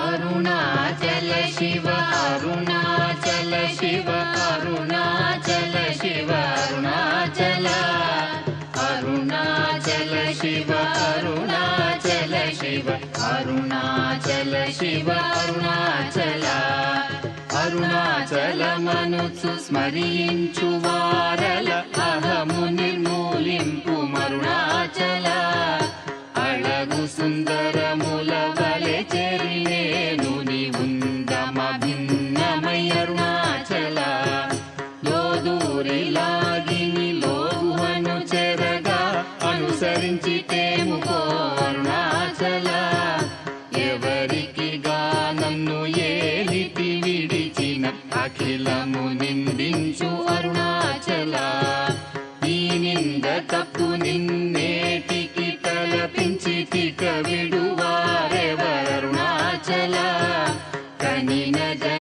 అరుణాచల శివ అరుణాచల శివ అరుణాచల శివ అరుణాచల అరుణాచల శివ అరుణాచల శివ అరుణాచల శివ అరుణాచల అరుణాచలమనుచు స్మరించు వారల అహము నిర్మూలింపు మరుణాచల అళగు సుందరముల వలె చెరినేను నివుందమ భిన్నమై అరుణాచల లోదూరిలాగిని లోగుహను చెరగా అనుసరించి తేముకో అరుణాచల ఎవరికి నన్ను ఏలితి విడిచిన అఖిలము నిందించు అరుణాచల ఈ నింద తప్పు నిన్నేటికి తలపించి